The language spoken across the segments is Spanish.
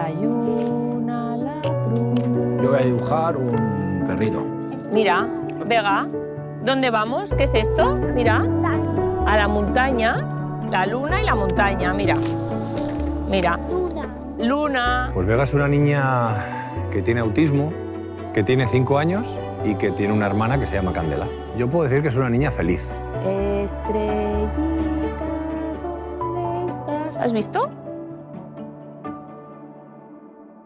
desayuna la cruz. Yo voy a dibujar un perrito. Mira, Vega, ¿dónde vamos? ¿Qué es esto? Mira, a la montaña, la luna y la montaña, mira. Mira, luna. Pues Vega es una niña que tiene autismo, que tiene 5 años y que tiene una hermana que se llama Candela. Yo puedo decir que es una niña feliz. Estrellita, ¿dónde estás? ¿Has visto?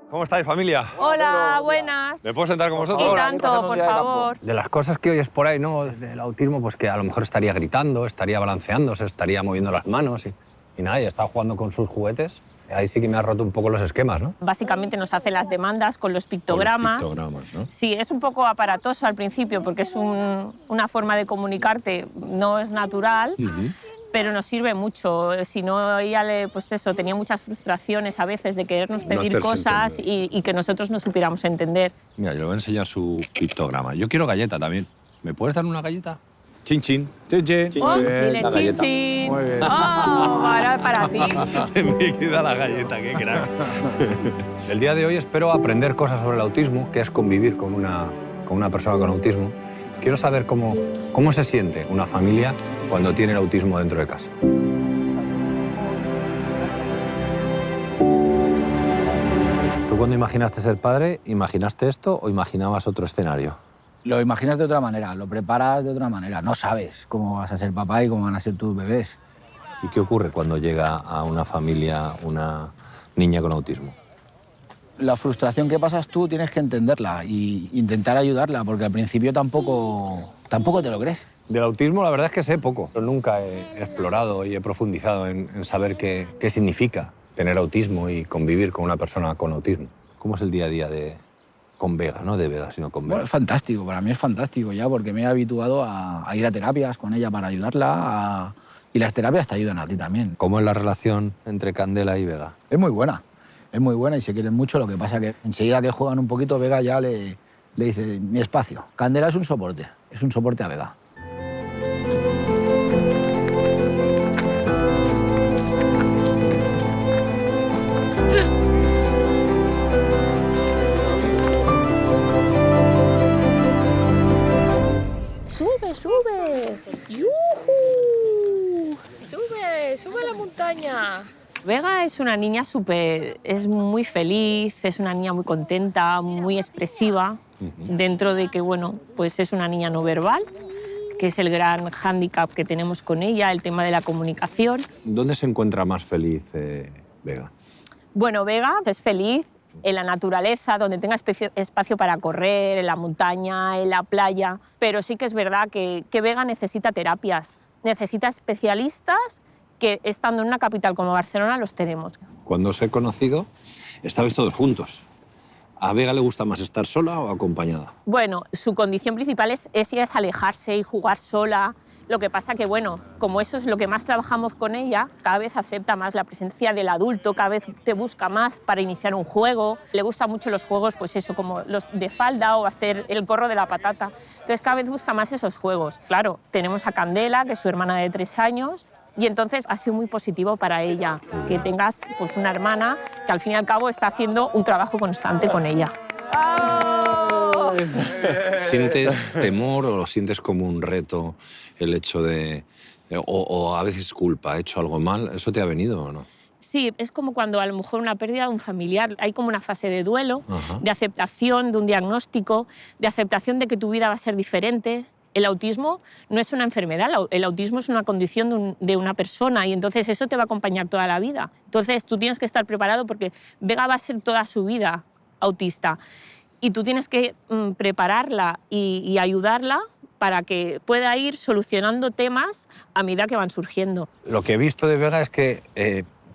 ¿Cómo estáis, familia? Hola, buenas. ¿Me puedo sentar con Y vosotros? tanto, por favor. De las cosas que oyes por ahí, ¿no? Del autismo, pues que a lo mejor estaría gritando, estaría balanceándose, estaría moviendo las manos y nada, y estaba jugando con sus juguetes. Ahí sí que me ha roto un poco los esquemas, ¿no? Básicamente nos hace las demandas con los pictogramas. Con los pictogramas, ¿no? Sí, es un poco aparatoso al principio porque es una forma de comunicarte, no es natural, pero nos sirve mucho. Si no, ella pues eso, tenía muchas frustraciones a veces de querernos pedir hacerse cosas y que nosotros no supiéramos entender. Mira, yo le voy a enseñar su pictograma. Yo quiero galleta también. ¿Me puedes dar una galleta? Chin, chin. Chin, chin. Oh, dile la chin, galleta. chin. Muy bien. Oh, ahora para ti. Me queda la galleta, qué crack. El día de hoy espero aprender cosas sobre el autismo, que es convivir con una persona con autismo. Quiero saber cómo se siente una familia cuando tiene el autismo dentro de casa. ¿Tú cuando imaginaste ser padre, imaginaste esto o imaginabas otro escenario? Lo imaginas de otra manera, lo preparas de otra manera. No sabes cómo vas a ser papá y cómo van a ser tus bebés. ¿Y qué ocurre cuando llega a una familia una niña con autismo? La frustración que pasas tú tienes que entenderla e intentar ayudarla, porque al principio tampoco te lo crees. Del autismo la verdad es que sé poco. Nunca he explorado y he profundizado en saber qué significa tener autismo y convivir con una persona con autismo. ¿Cómo es el día a día con Vega? No de Vega, sino con Vega. Bueno, es fantástico, para mí es fantástico ya, porque me he habituado a ir a terapias con ella para ayudarla y las terapias te ayudan a ti también. ¿Cómo es la relación entre Candela y Vega? Es muy buena y se quieren mucho, lo que pasa que enseguida que juegan un poquito, Vega ya le dice mi espacio. Candela es un soporte a Vega. ¡Sube, sube! ¡Yujú! ¡Sube a la montaña! Vega es una niña es muy feliz, es una niña muy contenta, muy expresiva, dentro de que, bueno, pues es una niña no verbal, que es el gran hándicap que tenemos con ella, el tema de la comunicación. ¿Dónde se encuentra más feliz Vega? Bueno, Vega es feliz en la naturaleza, donde tenga espacio para correr, en la montaña, en la playa, pero sí que es verdad que Vega necesita terapias, necesita especialistas que estando en una capital como Barcelona los tenemos. Cuando os he conocido, estabais todos juntos. ¿A Vega le gusta más estar sola o acompañada? Bueno, su condición principal es alejarse y jugar sola. Lo que pasa que, bueno, como eso es lo que más trabajamos con ella, cada vez acepta más la presencia del adulto, cada vez te busca más para iniciar un juego. Le gustan mucho los juegos, pues eso, como los de falda o hacer el corro de la patata. Entonces cada vez busca más esos juegos. Claro, tenemos a Candela, que es su hermana de 3 años, y entonces ha sido muy positivo para ella que tengas pues, una hermana que al fin y al cabo está haciendo un trabajo constante con ella. ¡Oh! ¿Sientes temor o lo sientes como un reto el hecho de... o a veces culpa, ¿he hecho algo mal? ¿Eso te ha venido o no? Sí, es como cuando a lo mejor una pérdida de un familiar, hay como una fase de duelo, de aceptación de un diagnóstico, de aceptación de que tu vida va a ser diferente. El autismo no es una enfermedad, el autismo es una condición de una persona y entonces eso te va a acompañar toda la vida. Entonces tú tienes que estar preparado porque Vega va a ser toda su vida autista y tú tienes que prepararla y ayudarla para que pueda ir solucionando temas a medida que van surgiendo. Lo que he visto de Vega es que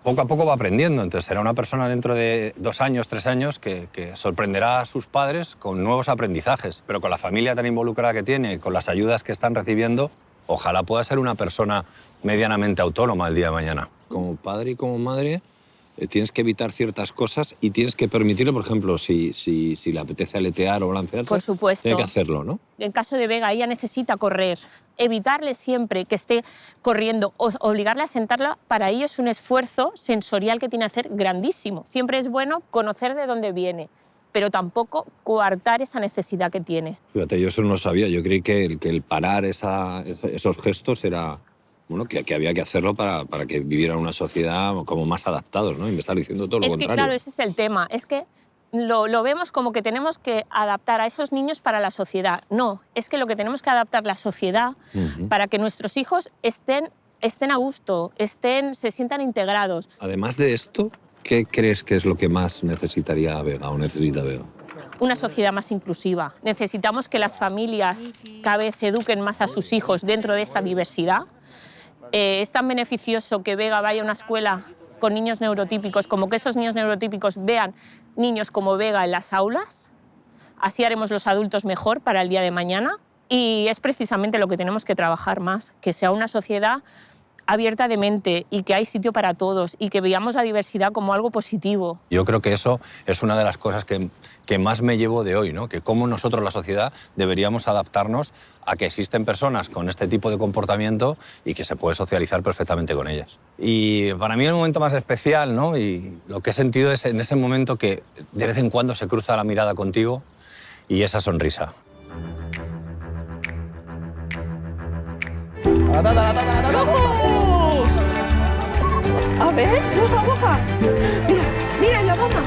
poco a poco va aprendiendo, entonces será una persona dentro de 2 años, 3 años que sorprenderá a sus padres con nuevos aprendizajes, pero con la familia tan involucrada que tiene, con las ayudas que están recibiendo, ojalá pueda ser una persona medianamente autónoma el día de mañana. Como padre y como madre, tienes que evitar ciertas cosas y tienes que permitirle, por ejemplo, si le apetece aletear o balancearse, Por supuesto. tiene que hacerlo, ¿no? En el caso de Vega, ella necesita correr. Evitarle siempre que esté corriendo o obligarle a sentarla, para ello es un esfuerzo sensorial que tiene que hacer grandísimo. Siempre es bueno conocer de dónde viene, pero tampoco coartar esa necesidad que tiene. Fíjate, yo eso no lo sabía. Yo creí que el parar esos gestos era... Bueno, que había que hacerlo para que viviera una sociedad como más adaptados, ¿no? Y me estás diciendo todo lo Es que, contrario. claro, ese es el tema. Es que lo vemos como que tenemos que adaptar a esos niños para la sociedad. No, es que lo que tenemos que adaptar la sociedad para que nuestros hijos estén a gusto, se sientan integrados. Además de esto, ¿qué crees que es lo que más necesitaría Vega o necesita Vega? Una sociedad más inclusiva. Necesitamos que las familias cada vez eduquen más a sus hijos dentro de esta diversidad. Es tan beneficioso que Vega vaya a una escuela con niños neurotípicos, como que esos niños neurotípicos vean niños como Vega en las aulas. Así haremos los adultos mejor para el día de mañana. Y es precisamente lo que tenemos que trabajar más, que sea una sociedad abierta de mente y que hay sitio para todos y que veamos la diversidad como algo positivo. Yo creo que eso es una de las cosas que más me llevo de hoy, ¿no? Que cómo nosotros, la sociedad, deberíamos adaptarnos a que existen personas con este tipo de comportamiento y que se puede socializar perfectamente con ellas. Y para mí el momento más especial, ¿no? Y lo que he sentido es en ese momento que de vez en cuando se cruza la mirada contigo y esa sonrisa. ¡Ojo! A ver, moja. Mira, mira, la goma.